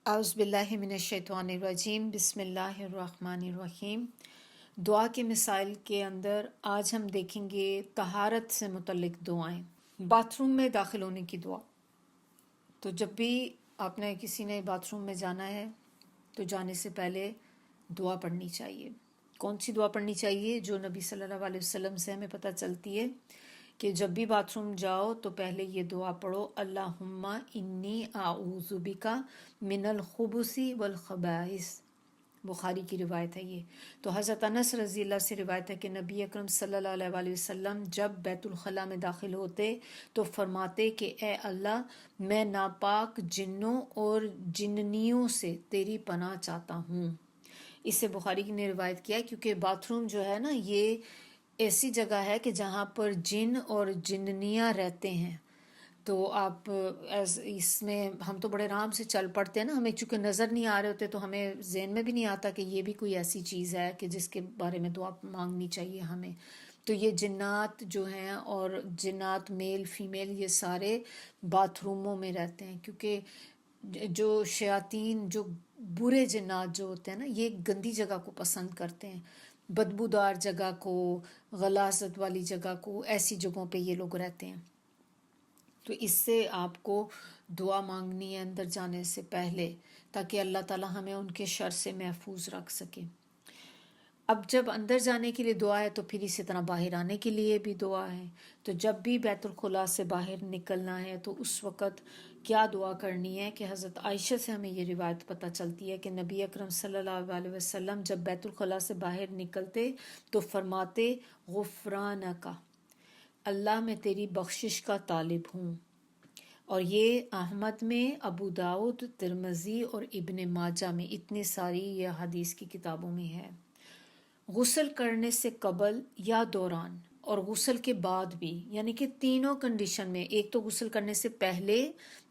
اعوذ باللہ من الشیطان الرجیم، بسم اللہ الرحمن الرحیم۔ دعا کے مسائل کے اندر آج ہم دیکھیں گے طہارت سے متعلق دعائیں۔ باتھ روم میں داخل ہونے کی دعا۔ تو جب بھی آپ نے کسی نے باتھ روم میں جانا ہے تو جانے سے پہلے دعا پڑھنی چاہیے۔ کون سی دعا پڑھنی چاہیے؟ جو نبی صلی اللہ علیہ وسلم سے ہمیں پتہ چلتی ہے کہ جب بھی باتھ روم جاؤ تو پہلے یہ دعا پڑھو، اللہم انی اعوذ بک من الخبث والخبائث۔ بخاری کی روایت ہے یہ۔ تو حضرت انس رضی اللہ سے روایت ہے کہ نبی اکرم صلی اللہ علیہ وسلم جب بیت الخلاء میں داخل ہوتے تو فرماتے کہ اے اللہ، میں ناپاک جنوں اور جننیوں سے تیری پناہ چاہتا ہوں۔ اس سے بخاری نے روایت کیا ہے کیونکہ باتھ روم جو ہے نا، یہ ایسی جگہ ہے کہ جہاں پر جن اور جننیاں رہتے ہیں۔ تو آپ اس میں ہم تو بڑے آرام سے چل پڑتے ہیں نا، ہمیں چونکہ نظر نہیں آ رہے ہوتے تو ہمیں ذہن میں بھی نہیں آتا کہ یہ بھی کوئی ایسی چیز ہے کہ جس کے بارے میں دعا مانگنی چاہیے ہمیں۔ تو یہ جنات جو ہیں، اور جنات میل فیمیل، یہ سارے باتھ روموں میں رہتے ہیں، کیونکہ جو شیاطین، جو برے جنات جو ہوتے ہیں نا، یہ گندی جگہ کو پسند کرتے ہیں، بدبودار جگہ کو، غلاظت والی جگہ کو، ایسی جگہوں پہ یہ لوگ رہتے ہیں۔ تو اس سے آپ کو دعا مانگنی ہے اندر جانے سے پہلے، تاکہ اللہ تعالی ہمیں ان کے شر سے محفوظ رکھ سکے۔ اب جب اندر جانے کے لیے دعا ہے تو پھر اسی طرح باہر آنے کے لیے بھی دعا ہے۔ تو جب بھی بیت الخلاء سے باہر نکلنا ہے تو اس وقت کیا دعا کرنی ہے کہ حضرت عائشہ سے ہمیں یہ روایت پتہ چلتی ہے کہ نبی اکرم صلی اللہ علیہ وسلم جب بیت الخلاء سے باہر نکلتے تو فرماتے غفرانک، اللہ میں تیری بخشش کا طالب ہوں۔ اور یہ احمد میں، ابو داؤد، ترمذی اور ابن ماجہ میں، اتنی ساری یہ حدیث کی کتابوں میں ہے۔ غسل کرنے سے قبل یا دوران اور غسل کے بعد بھی، یعنی کہ تینوں کنڈیشن میں، ایک تو غسل کرنے سے پہلے،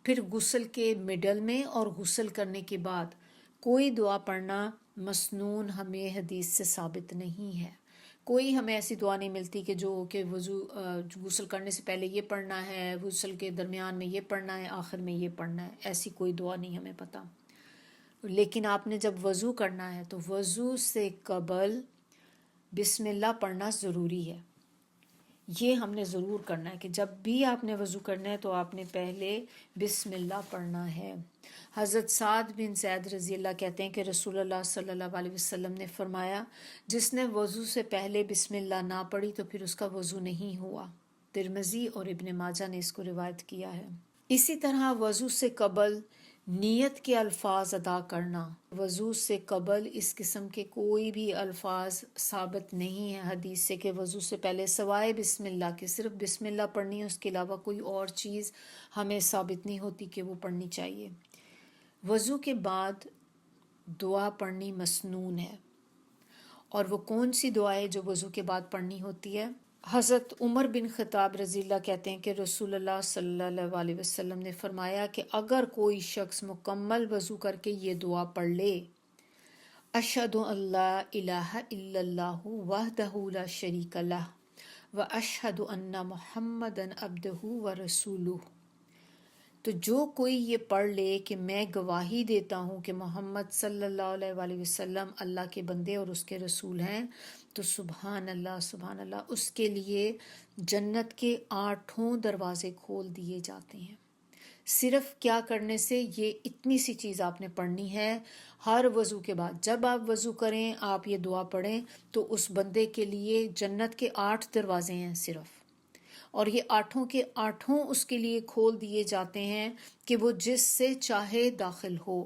پھر غسل کے مڈل میں، اور غسل کرنے کے بعد کوئی دعا پڑھنا مسنون ہمیں حدیث سے ثابت نہیں ہے۔ کوئی ہمیں ایسی دعا نہیں ملتی کہ جو کہ غسل کرنے سے پہلے یہ پڑھنا ہے، غسل کے درمیان میں یہ پڑھنا ہے، آخر میں یہ پڑھنا ہے، ایسی کوئی دعا نہیں ہمیں پتہ۔ لیکن آپ نے جب وضو کرنا ہے تو وضو سے قبل بسم اللہ پڑھنا ضروری ہے۔ یہ ہم نے ضرور کرنا ہے کہ جب بھی آپ نے وضو کرنا ہے تو آپ نے پہلے بسم اللہ پڑھنا ہے۔ حضرت سعد بن زید رضی اللہ کہتے ہیں کہ رسول اللہ صلی اللہ علیہ وسلم نے فرمایا، جس نے وضو سے پہلے بسم اللہ نہ پڑھی تو پھر اس کا وضو نہیں ہوا۔ ترمذی اور ابن ماجہ نے اس کو روایت کیا ہے۔ اسی طرح وضو سے قبل نیت کے الفاظ ادا کرنا۔ وضو سے قبل اس قسم کے کوئی بھی الفاظ ثابت نہیں ہے حدیث سے کہ وضو سے پہلے سوائے بسم اللہ کے صرف بسم اللہ پڑھنی ہے، اس کے علاوہ کوئی اور چیز ہمیں ثابت نہیں ہوتی کہ وہ پڑھنی چاہیے۔ وضو کے بعد دعا پڑھنی مسنون ہے۔ اور وہ کون سی دعا ہے جو وضو کے بعد پڑھنی ہوتی ہے؟ حضرت عمر بن خطاب رضی اللہ کہتے ہیں کہ رسول اللہ صلی اللہ علیہ وسلم نے فرمایا کہ اگر کوئی شخص مکمل وضو کر کے یہ دعا پڑھ لے، اشہد ان لا الہ الا اللہ وحدہ لا شریک لہ واشہد ان محمدً عبدہ ورسولہ، تو جو کوئی یہ پڑھ لے کہ میں گواہی دیتا ہوں کہ محمد صلی اللہ علیہ وآلہ وسلم اللہ کے بندے اور اس کے رسول ہیں، تو سبحان اللہ سبحان اللہ، اس کے لیے جنت کے 8 دروازے کھول دیے جاتے ہیں۔ صرف کیا کرنے سے؟ یہ اتنی سی چیز آپ نے پڑھنی ہے ہر وضو کے بعد۔ جب آپ وضو کریں، آپ یہ دعا پڑھیں تو اس بندے کے لیے جنت کے 8 دروازے ہیں صرف، اور یہ 8 کے 8 اس کے لیے کھول دیے جاتے ہیں کہ وہ جس سے چاہے داخل ہو۔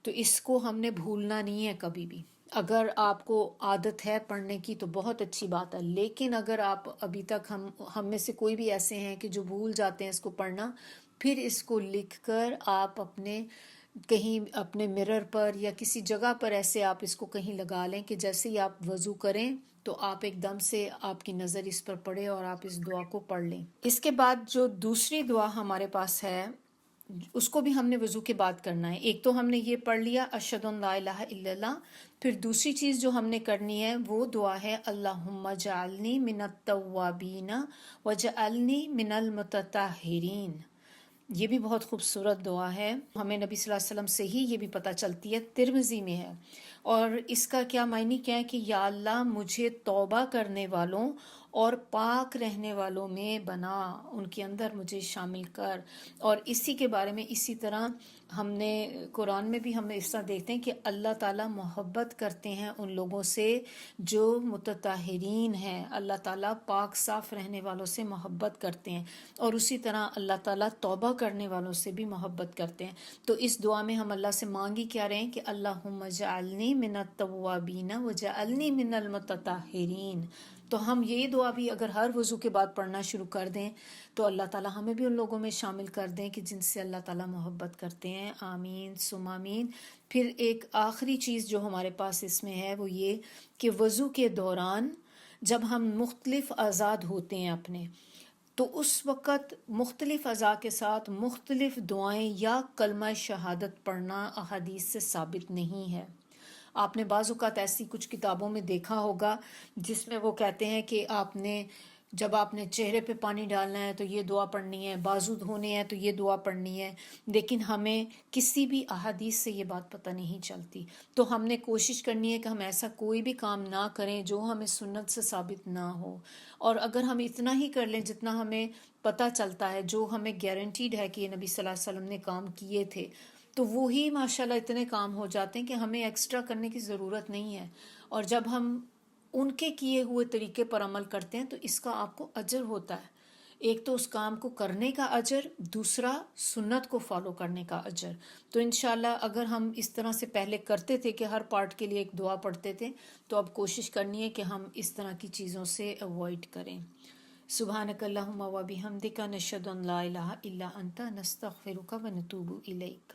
تو اس کو ہم نے بھولنا نہیں ہے کبھی بھی۔ اگر آپ کو عادت ہے پڑھنے کی تو بہت اچھی بات ہے، لیکن اگر آپ ابھی تک ہم میں سے کوئی بھی ایسے ہیں کہ جو بھول جاتے ہیں اس کو پڑھنا، پھر اس کو لکھ کر آپ کہیں اپنے مرر پر یا کسی جگہ پر ایسے آپ اس کو کہیں لگا لیں کہ جیسے ہی آپ وضو کریں تو آپ ایک دم سے آپ کی نظر اس پر پڑے اور آپ اس دعا کو پڑھ لیں۔ اس کے بعد جو دوسری دعا ہمارے پاس ہے اس کو بھی ہم نے وضو کے بعد کرنا ہے۔ ایک تو ہم نے یہ پڑھ لیا اشہد ان لا الہ الا اللہ، پھر دوسری چیز جو ہم نے کرنی ہے وہ دعا ہے اللہم اجعلنی من التوابین وجعلنی من المتطہرین۔ یہ بھی بہت خوبصورت دعا ہے، ہمیں نبی صلی اللہ علیہ وسلم سے ہی یہ بھی پتہ چلتی ہے، ترمذی میں ہے۔ اور اس کا کیا معنی کیا ہے کہ یا اللہ مجھے توبہ کرنے والوں اور پاک رہنے والوں میں بنا، ان کے اندر مجھے شامل کر۔ اور اسی کے بارے میں اسی طرح ہم نے قرآن میں بھی ہم اس طرح دیکھتے ہیں کہ اللہ تعالیٰ محبت کرتے ہیں ان لوگوں سے جو متطہرین ہیں، اللہ تعالیٰ پاک صاف رہنے والوں سے محبت کرتے ہیں، اور اسی طرح اللہ تعالیٰ توبہ کرنے والوں سے بھی محبت کرتے ہیں۔ تو اس دعا میں ہم اللہ سے مانگی کیا رہے ہیں کہ اللہم اجعلنی من التوابین وجعلنی من المتطہرین۔ تو ہم یہ دعا بھی اگر ہر وضو کے بعد پڑھنا شروع کر دیں تو اللہ تعالیٰ ہمیں بھی ان لوگوں میں شامل کر دیں کہ جن سے اللہ تعالیٰ محبت کرتے ہیں۔ آمین ثم آمین۔ پھر ایک آخری چیز جو ہمارے پاس اس میں ہے وہ یہ کہ وضو کے دوران جب ہم مختلف آزاد ہوتے ہیں اپنے، تو اس وقت مختلف اعضاء کے ساتھ مختلف دعائیں یا کلمہ شہادت پڑھنا احادیث سے ثابت نہیں ہے۔ آپ نے بعض اوقات ایسی کچھ کتابوں میں دیکھا ہوگا جس میں وہ کہتے ہیں کہ جب آپ نے چہرے پہ پانی ڈالنا ہے تو یہ دعا پڑھنی ہے، بازو دھونے ہیں تو یہ دعا پڑھنی ہے، لیکن ہمیں کسی بھی احادیث سے یہ بات پتہ نہیں چلتی۔ تو ہم نے کوشش کرنی ہے کہ ہم ایسا کوئی بھی کام نہ کریں جو ہمیں سنت سے ثابت نہ ہو، اور اگر ہم اتنا ہی کر لیں جتنا ہمیں پتہ چلتا ہے، جو ہمیں گارنٹیڈ ہے کہ یہ نبی صلی اللہ علیہ وسلم نے کام کیے تھے، تو وہی ماشاءاللہ اتنے کام ہو جاتے ہیں کہ ہمیں ایکسٹرا کرنے کی ضرورت نہیں ہے۔ اور جب ہم ان کے کیے ہوئے طریقے پر عمل کرتے ہیں تو اس کا آپ کو اجر ہوتا ہے، ایک تو اس کام کو کرنے کا اجر، دوسرا سنت کو فالو کرنے کا اجر۔ تو انشاءاللہ اگر ہم اس طرح سے پہلے کرتے تھے کہ ہر پارٹ کے لیے ایک دعا پڑھتے تھے، تو اب کوشش کرنی ہے کہ ہم اس طرح کی چیزوں سے اوائڈ کریں۔ سبحانک اللہم و بحمدک نشہد ان لا الہ الا انت نستغفرک و نتوب الیک۔